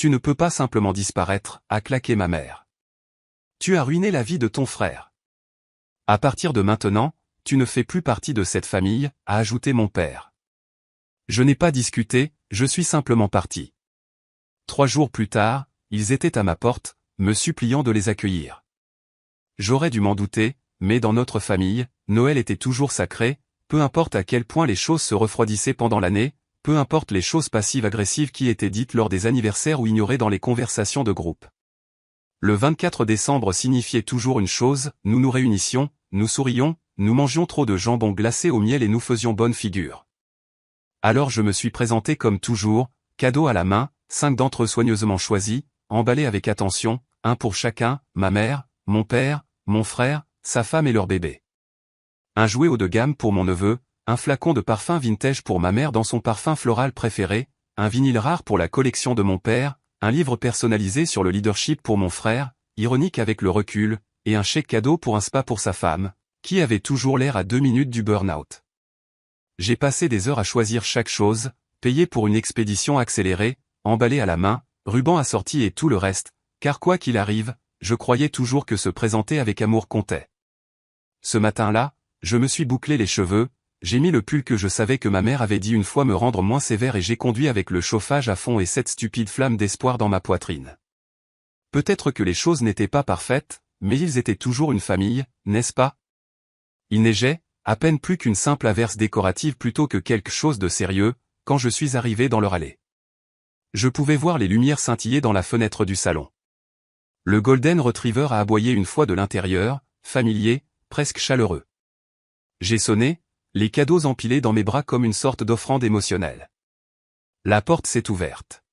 Tu ne peux pas simplement disparaître, a claqué ma mère. Tu as ruiné la vie de ton frère. À partir de maintenant, tu ne fais plus partie de cette famille, a ajouté mon père. Je n'ai pas discuté, je suis simplement parti. 3 jours plus tard, ils étaient à ma porte, me suppliant de les accueillir. J'aurais dû m'en douter, mais dans notre famille, Noël était toujours sacré, peu importe à quel point les choses se refroidissaient pendant l'année, peu importe les choses passives-agressives qui étaient dites lors des anniversaires ou ignorées dans les conversations de groupe. Le 24 décembre signifiait toujours une chose, nous nous réunissions, nous sourions, nous mangions trop de jambon glacé au miel et nous faisions bonne figure. Alors je me suis présenté comme toujours, cadeau à la main, 5 d'entre eux soigneusement choisis, emballés avec attention, un pour chacun, ma mère, mon père, mon frère, sa femme et leur bébé. Un jouet haut de gamme pour mon neveu, un flacon de parfum vintage pour ma mère dans son parfum floral préféré, un vinyle rare pour la collection de mon père, un livre personnalisé sur le leadership pour mon frère, ironique avec le recul, et un chèque cadeau pour un spa pour sa femme, qui avait toujours l'air à 2 minutes du burn-out. J'ai passé des heures à choisir chaque chose, payé pour une expédition accélérée, emballé à la main, ruban assorti et tout le reste, car quoi qu'il arrive, je croyais toujours que se présenter avec amour comptait. Ce matin-là, je me suis bouclé les cheveux, j'ai mis le pull que je savais que ma mère avait dit une fois me rendre moins sévère et j'ai conduit avec le chauffage à fond et cette stupide flamme d'espoir dans ma poitrine. Peut-être que les choses n'étaient pas parfaites, mais ils étaient toujours une famille, n'est-ce pas? Il neigeait, à peine plus qu'une simple averse décorative plutôt que quelque chose de sérieux, quand je suis arrivé dans leur allée. Je pouvais voir les lumières scintiller dans la fenêtre du salon. Le Golden Retriever a aboyé une fois de l'intérieur, familier, presque chaleureux. J'ai sonné, les cadeaux empilés dans mes bras comme une sorte d'offrande émotionnelle. La porte s'est ouverte.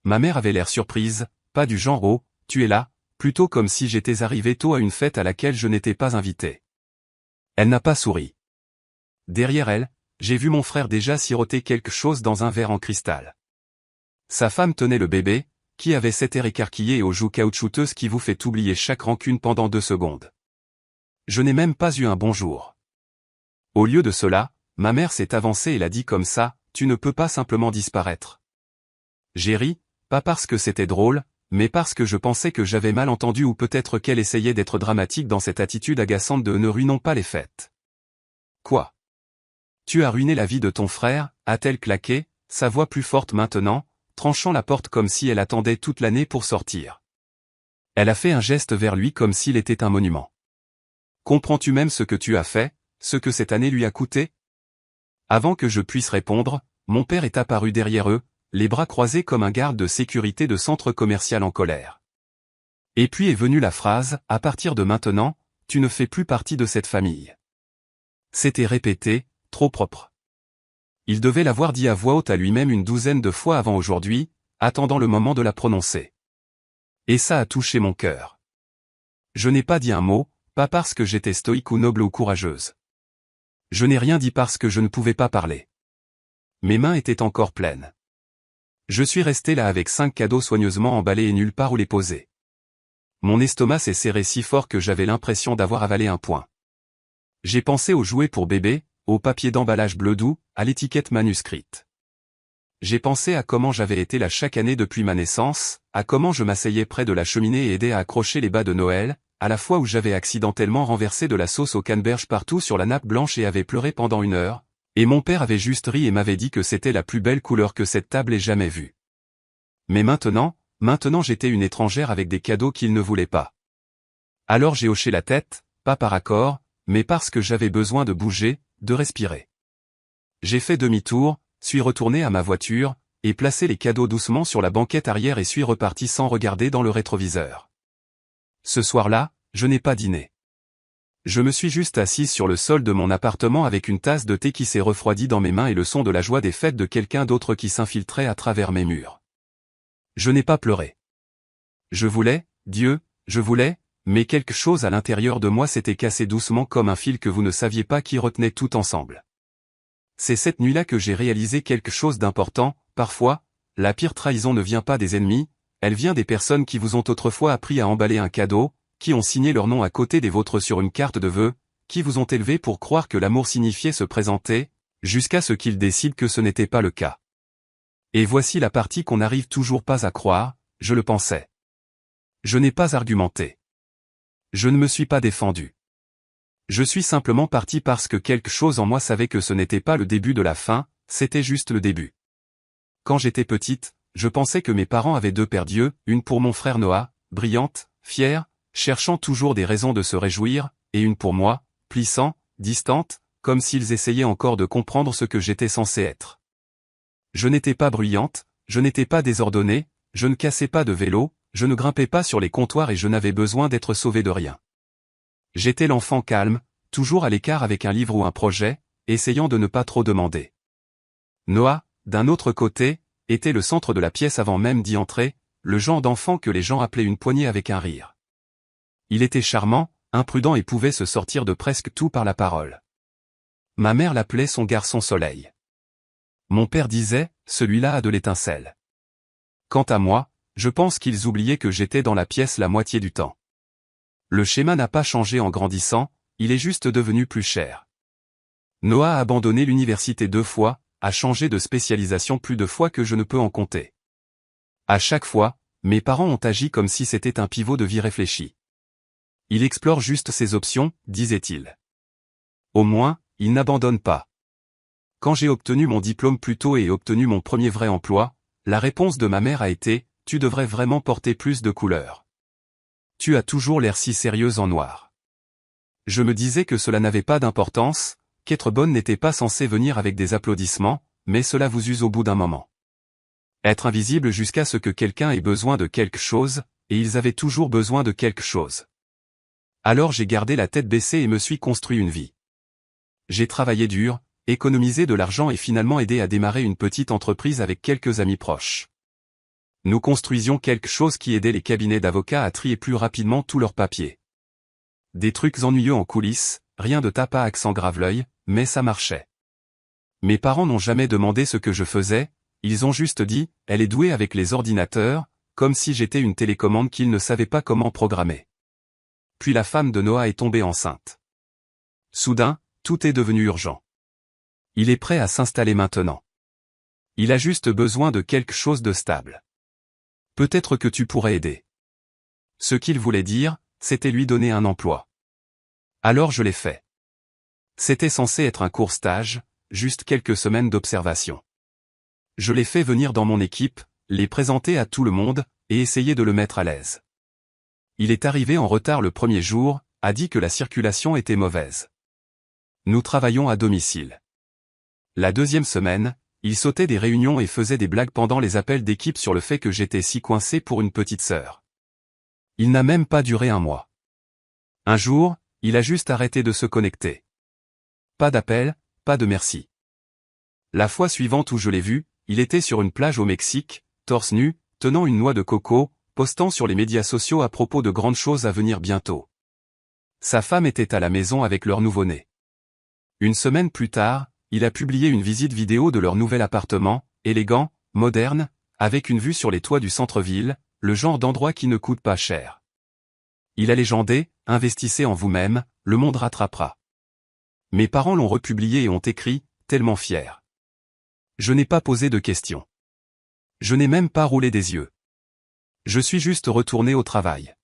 Ma mère avait l'air surprise, pas du genre « Oh, tu es là », plutôt comme si j'étais arrivé tôt à une fête à laquelle je n'étais pas invité. Elle n'a pas souri. Derrière elle, j'ai vu mon frère déjà siroter quelque chose dans un verre en cristal. Sa femme tenait le bébé, qui avait cet air écarquillé et aux joues caoutchouteuses qui vous fait oublier chaque rancune pendant 2 secondes. Je n'ai même pas eu un bonjour. Au lieu de cela, ma mère s'est avancée et l'a dit comme ça, « Tu ne peux pas simplement disparaître. » J'ai ri, pas parce que c'était drôle, mais parce que je pensais que j'avais mal entendu ou peut-être qu'elle essayait d'être dramatique dans cette attitude agaçante de « Ne ruinons pas les fêtes. » Quoi? Tu as ruiné la vie de ton frère, a-t-elle claqué, sa voix plus forte maintenant, tranchant la porte comme si elle attendait toute l'année pour sortir. Elle a fait un geste vers lui comme s'il était un monument. Comprends-tu même ce que tu as fait, ce que cette année lui a coûté? Avant que je puisse répondre, mon père est apparu derrière eux, les bras croisés comme un garde de sécurité de centre commercial en colère. Et puis est venue la phrase, « À partir de maintenant, tu ne fais plus partie de cette famille. » C'était répété, trop propre. Il devait l'avoir dit à voix haute à lui-même une 12aine de fois avant aujourd'hui, attendant le moment de la prononcer. Et ça a touché mon cœur. Je n'ai pas dit un mot, pas parce que j'étais stoïque ou noble ou courageuse. Je n'ai rien dit parce que je ne pouvais pas parler. Mes mains étaient encore pleines. Je suis resté là avec 5 cadeaux soigneusement emballés et nulle part où les poser. Mon estomac s'est serré si fort que j'avais l'impression d'avoir avalé un poing. J'ai pensé aux jouets pour bébé, au papier d'emballage bleu doux, à l'étiquette manuscrite. J'ai pensé à comment j'avais été là chaque année depuis ma naissance, à comment je m'asseyais près de la cheminée et aidais à accrocher les bas de Noël, à la fois où j'avais accidentellement renversé de la sauce au canneberge partout sur la nappe blanche et avais pleuré pendant 1 heure, et mon père avait juste ri et m'avait dit que c'était la plus belle couleur que cette table ait jamais vue. Mais maintenant j'étais une étrangère avec des cadeaux qu'il ne voulait pas. Alors j'ai hoché la tête, pas par accord, mais parce que j'avais besoin de bouger, de respirer. J'ai fait demi-tour, suis retourné à ma voiture, et placé les cadeaux doucement sur la banquette arrière et suis reparti sans regarder dans le rétroviseur. Ce soir-là, je n'ai pas dîné. Je me suis juste assise sur le sol de mon appartement avec une tasse de thé qui s'est refroidie dans mes mains et le son de la joie des fêtes de quelqu'un d'autre qui s'infiltrait à travers mes murs. Je n'ai pas pleuré. Je voulais, Dieu, je voulais, mais quelque chose à l'intérieur de moi s'était cassé doucement comme un fil que vous ne saviez pas qui retenait tout ensemble. C'est cette nuit-là que j'ai réalisé quelque chose d'important, parfois, la pire trahison ne vient pas des ennemis, elle vient des personnes qui vous ont autrefois appris à emballer un cadeau, qui ont signé leur nom à côté des vôtres sur une carte de vœux, qui vous ont élevé pour croire que l'amour signifiait se présenter, jusqu'à ce qu'ils décident que ce n'était pas le cas. Et voici la partie qu'on n'arrive toujours pas à croire, je le pensais. Je n'ai pas argumenté. Je ne me suis pas défendu. Je suis simplement parti parce que quelque chose en moi savait que ce n'était pas le début de la fin, c'était juste le début. Quand j'étais petite, je pensais que mes parents avaient deux paires d'yeux, une pour mon frère Noah, brillante, fière, cherchant toujours des raisons de se réjouir, et une pour moi, plissant, distante, comme s'ils essayaient encore de comprendre ce que j'étais censé être. Je n'étais pas bruyante, je n'étais pas désordonnée, je ne cassais pas de vélo, je ne grimpais pas sur les comptoirs et je n'avais besoin d'être sauvé de rien. J'étais l'enfant calme, toujours à l'écart avec un livre ou un projet, essayant de ne pas trop demander. Noah, d'un autre côté, était le centre de la pièce avant même d'y entrer, le genre d'enfant que les gens appelaient une poignée avec un rire. Il était charmant, imprudent et pouvait se sortir de presque tout par la parole. Ma mère l'appelait son garçon soleil. Mon père disait, celui-là a de l'étincelle. Quant à moi, je pense qu'ils oubliaient que j'étais dans la pièce la moitié du temps. Le schéma n'a pas changé en grandissant, il est juste devenu plus cher. Noah a abandonné l'université 2 fois, a changé de spécialisation plus de fois que je ne peux en compter. À chaque fois, mes parents ont agi comme si c'était un pivot de vie réfléchi. Il explore juste ses options, disait-il. Au moins, il n'abandonne pas. Quand j'ai obtenu mon diplôme plus tôt et obtenu mon premier vrai emploi, la réponse de ma mère a été « Tu devrais vraiment porter plus de couleurs. Tu as toujours l'air si sérieuse en noir. » Je me disais que cela n'avait pas d'importance, qu'être bonne n'était pas censé venir avec des applaudissements, mais cela vous use au bout d'un moment. Être invisible jusqu'à ce que quelqu'un ait besoin de quelque chose, et ils avaient toujours besoin de quelque chose. Alors j'ai gardé la tête baissée et me suis construit une vie. J'ai travaillé dur, économisé de l'argent et finalement aidé à démarrer une petite entreprise avec quelques amis proches. Nous construisions quelque chose qui aidait les cabinets d'avocats à trier plus rapidement tous leurs papiers. Des trucs ennuyeux en coulisses, rien de tape à accent grave-l'œil, mais ça marchait. Mes parents n'ont jamais demandé ce que je faisais, ils ont juste dit « Elle est douée avec les ordinateurs », comme si j'étais une télécommande qu'ils ne savaient pas comment programmer. Puis la femme de Noah est tombée enceinte. Soudain, tout est devenu urgent. Il est prêt à s'installer maintenant. Il a juste besoin de quelque chose de stable. Peut-être que tu pourrais aider. Ce qu'il voulait dire, c'était lui donner un emploi. Alors je l'ai fait. C'était censé être un court stage, juste quelques semaines d'observation. Je l'ai fait venir dans mon équipe, les présenter à tout le monde, et essayer de le mettre à l'aise. Il est arrivé en retard le premier jour, a dit que la circulation était mauvaise. Nous travaillons à domicile. La deuxième semaine, il sautait des réunions et faisait des blagues pendant les appels d'équipe sur le fait que j'étais si coincé pour une petite sœur. Il n'a même pas duré un mois. Un jour, il a juste arrêté de se connecter. Pas d'appel, pas de merci. La fois suivante où je l'ai vu, il était sur une plage au Mexique, torse nu, tenant une noix de coco, postant sur les médias sociaux à propos de grandes choses à venir bientôt. Sa femme était à la maison avec leur nouveau-né. Une semaine plus tard, il a publié une visite vidéo de leur nouvel appartement, élégant, moderne, avec une vue sur les toits du centre-ville, le genre d'endroit qui ne coûte pas cher. Il a légendé, investissez en vous-même, le monde rattrapera. Mes parents l'ont republié et ont écrit, tellement fiers. Je n'ai pas posé de questions. Je n'ai même pas roulé des yeux. Je suis juste retourné au travail.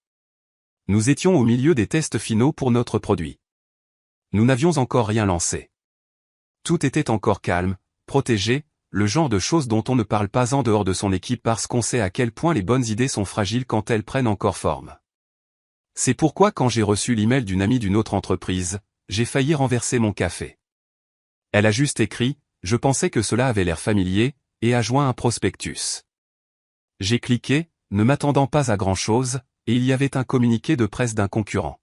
Nous étions au milieu des tests finaux pour notre produit. Nous n'avions encore rien lancé. Tout était encore calme, protégé, le genre de choses dont on ne parle pas en dehors de son équipe parce qu'on sait à quel point les bonnes idées sont fragiles quand elles prennent encore forme. C'est pourquoi quand j'ai reçu l'email d'une amie d'une autre entreprise, j'ai failli renverser mon café. Elle a juste écrit, je pensais que cela avait l'air familier, et a joint un prospectus. J'ai cliqué, ne m'attendant pas à grand-chose, et il y avait un communiqué de presse d'un concurrent.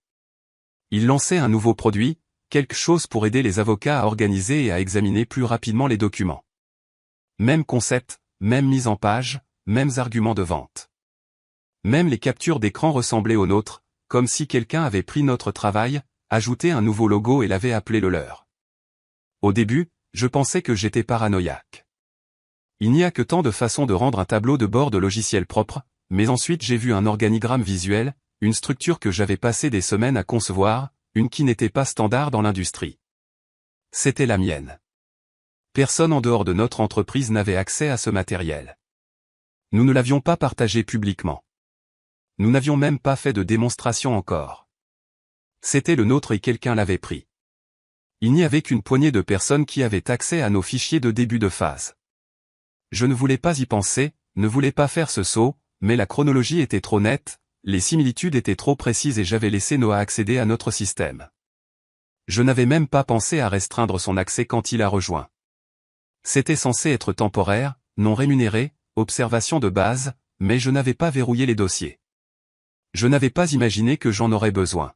Il lançait un nouveau produit, quelque chose pour aider les avocats à organiser et à examiner plus rapidement les documents. Même concept, même mise en page, mêmes arguments de vente. Même les captures d'écran ressemblaient aux nôtres, comme si quelqu'un avait pris notre travail, ajouté un nouveau logo et l'avait appelé le leur. Au début, je pensais que j'étais paranoïaque. Il n'y a que tant de façons de rendre un tableau de bord de logiciel propre, mais ensuite j'ai vu un organigramme visuel, une structure que j'avais passé des semaines à concevoir, une qui n'était pas standard dans l'industrie. C'était la mienne. Personne en dehors de notre entreprise n'avait accès à ce matériel. Nous ne l'avions pas partagé publiquement. Nous n'avions même pas fait de démonstration encore. C'était le nôtre et quelqu'un l'avait pris. Il n'y avait qu'une poignée de personnes qui avaient accès à nos fichiers de début de phase. Je ne voulais pas y penser, ne voulais pas faire ce saut, mais la chronologie était trop nette, les similitudes étaient trop précises et j'avais laissé Noah accéder à notre système. Je n'avais même pas pensé à restreindre son accès quand il a rejoint. C'était censé être temporaire, non rémunéré, observation de base, mais je n'avais pas verrouillé les dossiers. Je n'avais pas imaginé que j'en aurais besoin.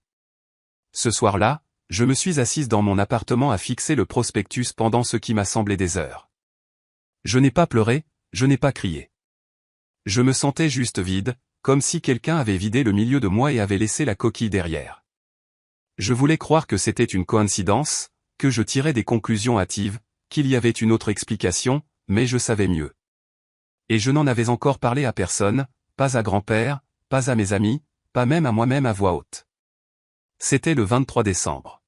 Ce soir-là, je me suis assise dans mon appartement à fixer le prospectus pendant ce qui m'a semblé des heures. Je n'ai pas pleuré, je n'ai pas crié. Je me sentais juste vide, comme si quelqu'un avait vidé le milieu de moi et avait laissé la coquille derrière. Je voulais croire que c'était une coïncidence, que je tirais des conclusions hâtives, qu'il y avait une autre explication, mais je savais mieux. Et je n'en avais encore parlé à personne, pas à grand-père, pas à mes amis, pas même à moi-même à voix haute. C'était le 23 décembre.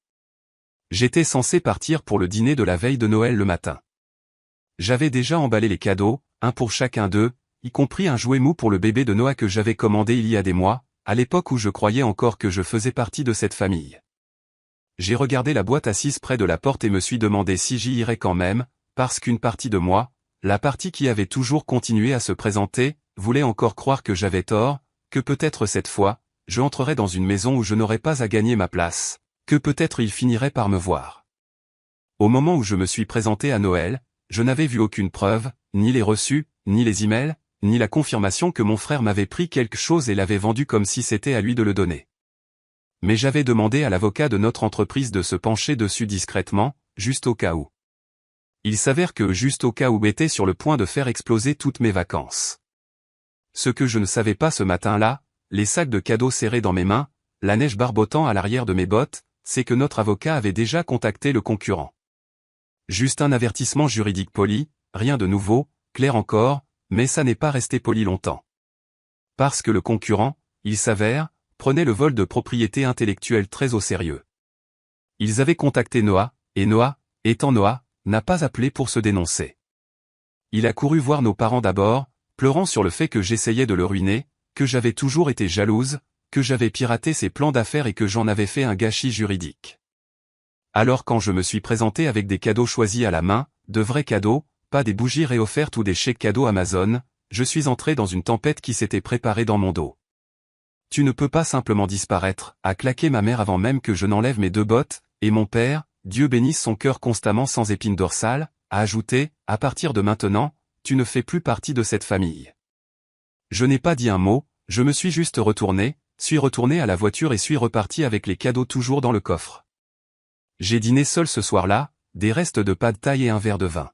J'étais censé partir pour le dîner de la veille de Noël le matin. J'avais déjà emballé les cadeaux, un pour chacun d'eux, y compris un jouet mou pour le bébé de Noah que j'avais commandé il y a des mois, à l'époque où je croyais encore que je faisais partie de cette famille. J'ai regardé la boîte assise près de la porte et me suis demandé si j'y irais quand même, parce qu'une partie de moi, la partie qui avait toujours continué à se présenter, voulait encore croire que j'avais tort, que peut-être cette fois, je entrerais dans une maison où je n'aurais pas à gagner ma place, que peut-être il finirait par me voir. Au moment où je me suis présenté à Noël, je n'avais vu aucune preuve, ni les reçus, ni les emails, ni la confirmation que mon frère m'avait pris quelque chose et l'avait vendu comme si c'était à lui de le donner. Mais j'avais demandé à l'avocat de notre entreprise de se pencher dessus discrètement, juste au cas où. Il s'avère que juste au cas où était sur le point de faire exploser toutes mes vacances. Ce que je ne savais pas ce matin-là, les sacs de cadeaux serrés dans mes mains, la neige barbotant à l'arrière de mes bottes, c'est que notre avocat avait déjà contacté le concurrent. Juste un avertissement juridique poli, rien de nouveau, clair encore, mais ça n'est pas resté poli longtemps. Parce que le concurrent, il s'avère, prenait le vol de propriété intellectuelle très au sérieux. Ils avaient contacté Noah, et Noah, étant Noah, n'a pas appelé pour se dénoncer. Il a couru voir nos parents d'abord, pleurant sur le fait que j'essayais de le ruiner, que j'avais toujours été jalouse, que j'avais piraté ses plans d'affaires et que j'en avais fait un gâchis juridique. Alors quand je me suis présenté avec des cadeaux choisis à la main, de vrais cadeaux, pas des bougies réoffertes ou des chèques cadeaux Amazon, je suis entré dans une tempête qui s'était préparée dans mon dos. Tu ne peux pas simplement disparaître, a claqué ma mère avant même que je n'enlève mes 2 bottes, et mon père, Dieu bénisse son cœur constamment sans épine dorsale, a ajouté, à partir de maintenant, tu ne fais plus partie de cette famille. Je n'ai pas dit un mot, je me suis juste retourné, suis retourné à la voiture et suis reparti avec les cadeaux toujours dans le coffre. J'ai dîné seul ce soir-là, des restes de pad thaï et un verre de vin.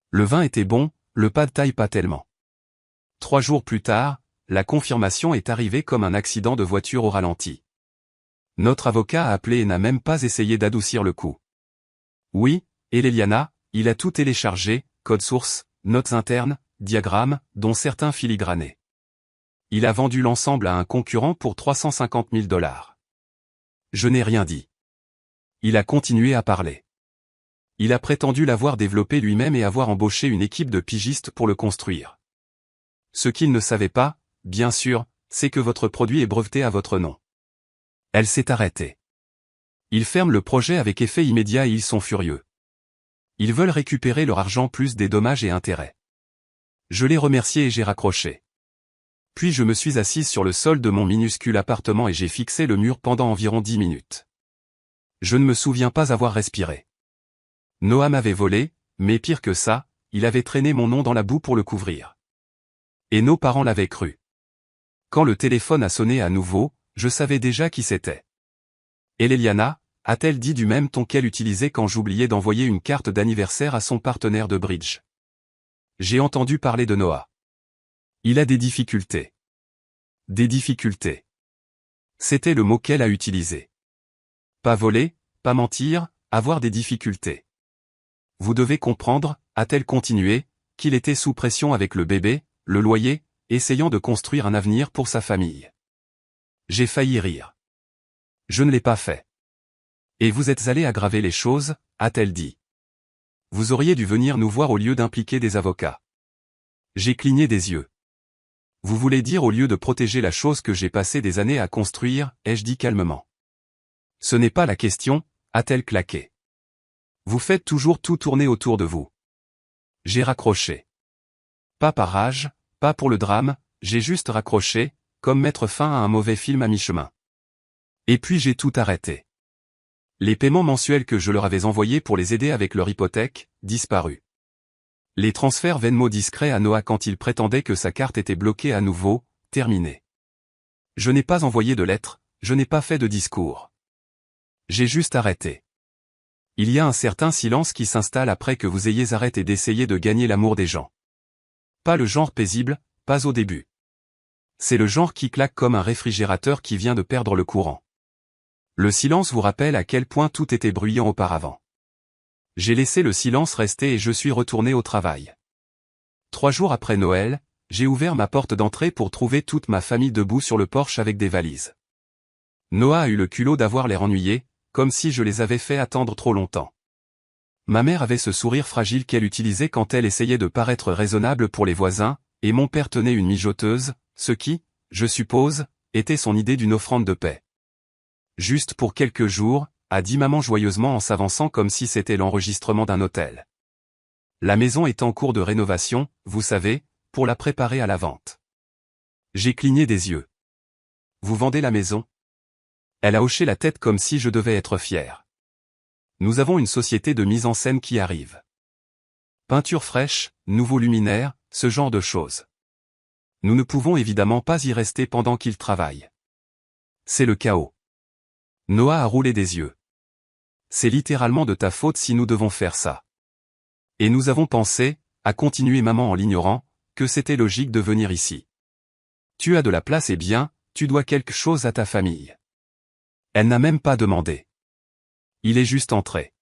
Le vin était bon, le pad thaï pas tellement. 3 jours plus tard, la confirmation est arrivée comme un accident de voiture au ralenti. Notre avocat a appelé et n'a même pas essayé d'adoucir le coup. Oui, et Leliana, il a tout téléchargé, code source, notes internes, diagrammes, dont certains filigranés. Il a vendu l'ensemble à un concurrent pour 350 000 $. Je n'ai rien dit. Il a continué à parler. Il a prétendu l'avoir développé lui-même et avoir embauché une équipe de pigistes pour le construire. Ce qu'il ne savait pas, bien sûr, c'est que votre produit est breveté à votre nom. Elle s'est arrêtée. Ils ferment le projet avec effet immédiat et ils sont furieux. Ils veulent récupérer leur argent plus des dommages et intérêts. Je l'ai remercié et j'ai raccroché. Puis je me suis assise sur le sol de mon minuscule appartement et j'ai fixé le mur pendant environ 10 minutes. Je ne me souviens pas avoir respiré. Noah m'avait volé, mais pire que ça, il avait traîné mon nom dans la boue pour le couvrir. Et nos parents l'avaient cru. Quand le téléphone a sonné à nouveau, je savais déjà qui c'était. Et Leliana, a-t-elle dit du même ton qu'elle utilisait quand j'oubliais d'envoyer une carte d'anniversaire à son partenaire de bridge. J'ai entendu parler de Noah. Il a des difficultés. Des difficultés. C'était le mot qu'elle a utilisé. Pas voler, pas mentir, avoir des difficultés. Vous devez comprendre, a-t-elle continué, qu'il était sous pression avec le bébé, le loyer, essayant de construire un avenir pour sa famille. J'ai failli rire. Je ne l'ai pas fait. Et vous êtes allé aggraver les choses, a-t-elle dit. Vous auriez dû venir nous voir au lieu d'impliquer des avocats. J'ai cligné des yeux. Vous voulez dire au lieu de protéger la chose que j'ai passé des années à construire, ai-je dit calmement. Ce n'est pas la question, a-t-elle claqué. Vous faites toujours tout tourner autour de vous. J'ai raccroché. Pas par rage, pas pour le drame, j'ai juste raccroché, comme mettre fin à un mauvais film à mi-chemin. Et puis j'ai tout arrêté. Les paiements mensuels que je leur avais envoyés pour les aider avec leur hypothèque, disparus. Les transferts Venmo discrets à Noah quand il prétendait que sa carte était bloquée à nouveau, terminés. Je n'ai pas envoyé de lettres, je n'ai pas fait de discours. J'ai juste arrêté. Il y a un certain silence qui s'installe après que vous ayez arrêté d'essayer de gagner l'amour des gens. Pas le genre paisible, pas au début. C'est le genre qui claque comme un réfrigérateur qui vient de perdre le courant. Le silence vous rappelle à quel point tout était bruyant auparavant. J'ai laissé le silence rester et je suis retourné au travail. 3 jours après Noël, j'ai ouvert ma porte d'entrée pour trouver toute ma famille debout sur le porche avec des valises. Noah a eu le culot d'avoir l'air ennuyé, comme si je les avais fait attendre trop longtemps. Ma mère avait ce sourire fragile qu'elle utilisait quand elle essayait de paraître raisonnable pour les voisins, et mon père tenait une mijoteuse, ce qui, je suppose, était son idée d'une offrande de paix. Juste pour quelques jours, a dit maman joyeusement en s'avançant comme si c'était l'enregistrement d'un hôtel. La maison est en cours de rénovation, vous savez, pour la préparer à la vente. J'ai cligné des yeux. Vous vendez la maison ? Elle a hoché la tête comme si je devais être fier. Nous avons une société de mise en scène qui arrive. Peinture fraîche, nouveaux luminaires, ce genre de choses. Nous ne pouvons évidemment pas y rester pendant qu'il travaille. C'est le chaos. Noah a roulé des yeux. C'est littéralement de ta faute si nous devons faire ça. Et nous avons pensé, a continué maman en l'ignorant, que c'était logique de venir ici. Tu as de la place et bien, tu dois quelque chose à ta famille. Elle n'a même pas demandé. Il est juste entré.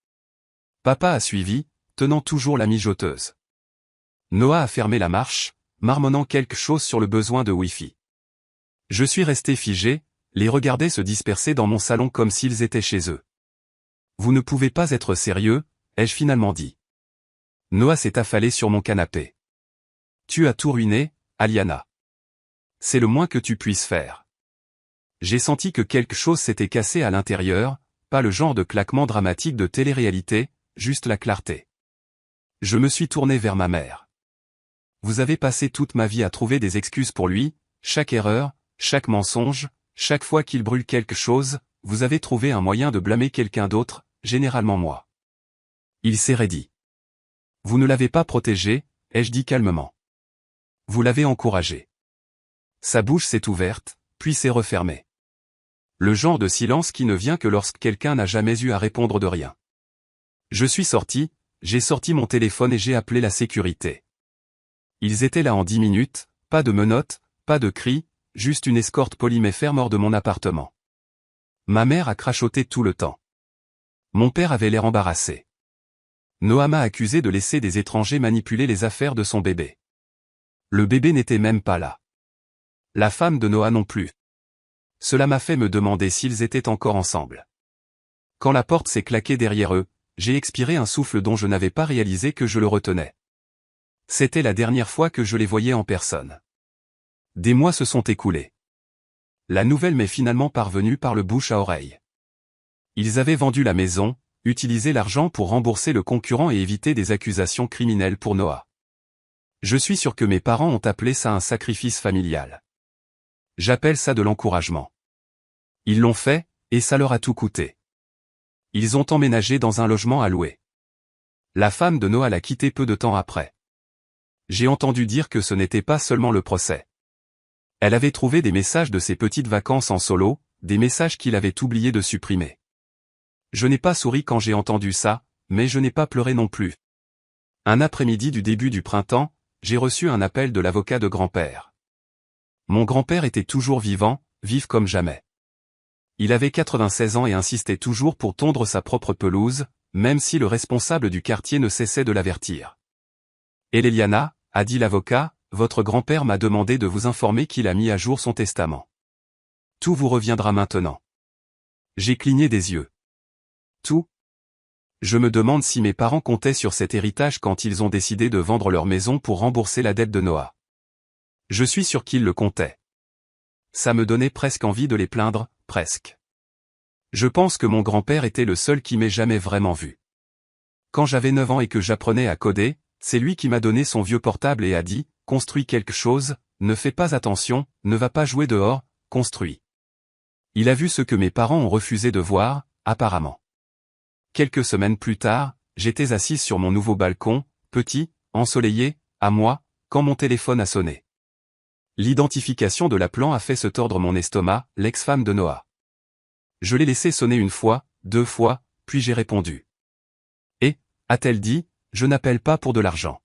Papa a suivi, tenant toujours la mijoteuse. Noah a fermé la marche, marmonnant quelque chose sur le besoin de Wi-Fi. Je suis resté figé, les regarder se disperser dans mon salon comme s'ils étaient chez eux. Vous ne pouvez pas être sérieux, ai-je finalement dit. Noah s'est affalé sur mon canapé. Tu as tout ruiné, Aliana. C'est le moins que tu puisses faire. J'ai senti que quelque chose s'était cassé à l'intérieur, pas le genre de claquement dramatique de télé-réalité, juste la clarté. Je me suis tourné vers ma mère. Vous avez passé toute ma vie à trouver des excuses pour lui, chaque erreur, chaque mensonge, chaque fois qu'il brûle quelque chose, vous avez trouvé un moyen de blâmer quelqu'un d'autre, généralement moi. Il s'est raidi. Vous ne l'avez pas protégé, ai-je dit calmement. Vous l'avez encouragé. Sa bouche s'est ouverte, puis s'est refermée. Le genre de silence qui ne vient que lorsque quelqu'un n'a jamais eu à répondre de rien. Je suis sorti, j'ai sorti mon téléphone et j'ai appelé la sécurité. Ils étaient là en 10 minutes, pas de menottes, pas de cris, juste une escorte polie mais ferme hors de mon appartement. Ma mère a crachoté tout le temps. Mon père avait l'air embarrassé. Noah m'a accusé de laisser des étrangers manipuler les affaires de son bébé. Le bébé n'était même pas là. La femme de Noah non plus. Cela m'a fait me demander s'ils étaient encore ensemble. Quand la porte s'est claquée derrière eux, j'ai expiré un souffle dont je n'avais pas réalisé que je le retenais. C'était la dernière fois que je les voyais en personne. Des mois se sont écoulés. La nouvelle m'est finalement parvenue par le bouche à oreille. Ils avaient vendu la maison, utilisé l'argent pour rembourser le concurrent et éviter des accusations criminelles pour Noah. Je suis sûr que mes parents ont appelé ça un sacrifice familial. J'appelle ça de l'encouragement. Ils l'ont fait, et ça leur a tout coûté. Ils ont emménagé dans un logement à louer. La femme de Noah l'a quitté peu de temps après. J'ai entendu dire que ce n'était pas seulement le procès. Elle avait trouvé des messages de ses petites vacances en solo, des messages qu'il avait oublié de supprimer. Je n'ai pas souri quand j'ai entendu ça, mais je n'ai pas pleuré non plus. Un après-midi du début du printemps, j'ai reçu un appel de l'avocat de grand-père. Mon grand-père était toujours vivant, vif comme jamais. Il avait 96 ans et insistait toujours pour tondre sa propre pelouse, même si le responsable du quartier ne cessait de l'avertir. « Eliana, a dit l'avocat, votre grand-père m'a demandé de vous informer qu'il a mis à jour son testament. Tout vous reviendra maintenant. » J'ai cligné des yeux. Tout ? Je me demande si mes parents comptaient sur cet héritage quand ils ont décidé de vendre leur maison pour rembourser la dette de Noah. Je suis sûr qu'ils le comptaient. Ça me donnait presque envie de les plaindre, presque. Je pense que mon grand-père était le seul qui m'ait jamais vraiment vu. Quand j'avais 9 ans et que j'apprenais à coder, c'est lui qui m'a donné son vieux portable et a dit « Construis quelque chose, ne fais pas attention, ne va pas jouer dehors, construis ». Il a vu ce que mes parents ont refusé de voir, apparemment. Quelques semaines plus tard, j'étais assise sur mon nouveau balcon, petit, ensoleillé, à moi, quand mon téléphone a sonné. L'identification de l'appelant a fait se tordre mon estomac, l'ex-femme de Noah. Je l'ai laissé sonner 1 fois, 2 fois, puis j'ai répondu. Et, a-t-elle dit, je n'appelle pas pour de l'argent.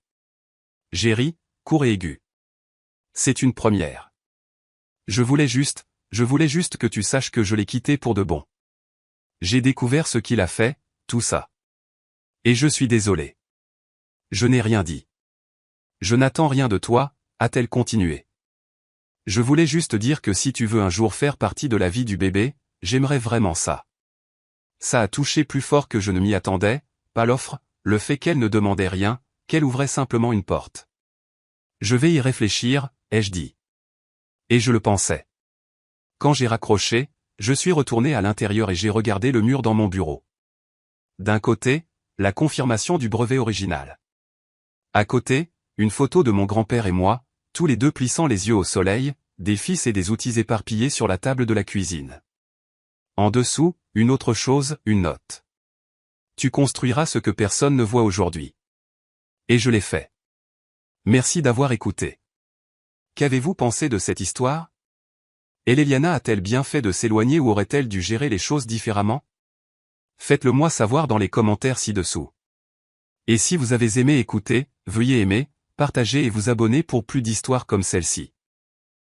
J'ai ri, court et aigu. C'est une première. Je voulais juste que tu saches que je l'ai quitté pour de bon. J'ai découvert ce qu'il a fait, tout ça. Et je suis désolé. Je n'ai rien dit. Je n'attends rien de toi, a-t-elle continué. Je voulais juste dire que si tu veux un jour faire partie de la vie du bébé, j'aimerais vraiment ça. Ça a touché plus fort que je ne m'y attendais, pas l'offre, le fait qu'elle ne demandait rien, qu'elle ouvrait simplement une porte. Je vais y réfléchir, ai-je dit. Et je le pensais. Quand j'ai raccroché, je suis retourné à l'intérieur et j'ai regardé le mur dans mon bureau. D'un côté, la confirmation du brevet original. À côté, une photo de mon grand-père et moi, tous les deux plissant les yeux au soleil, des fils et des outils éparpillés sur la table de la cuisine. En dessous, une autre chose, une note. Tu construiras ce que personne ne voit aujourd'hui. Et je l'ai fait. Merci d'avoir écouté. Qu'avez-vous pensé de cette histoire? Eliana a-t-elle bien fait de s'éloigner ou aurait-elle dû gérer les choses différemment? Faites-le moi savoir dans les commentaires ci-dessous. Et si vous avez aimé écouter, veuillez aimer, partager et vous abonner pour plus d'histoires comme celle-ci.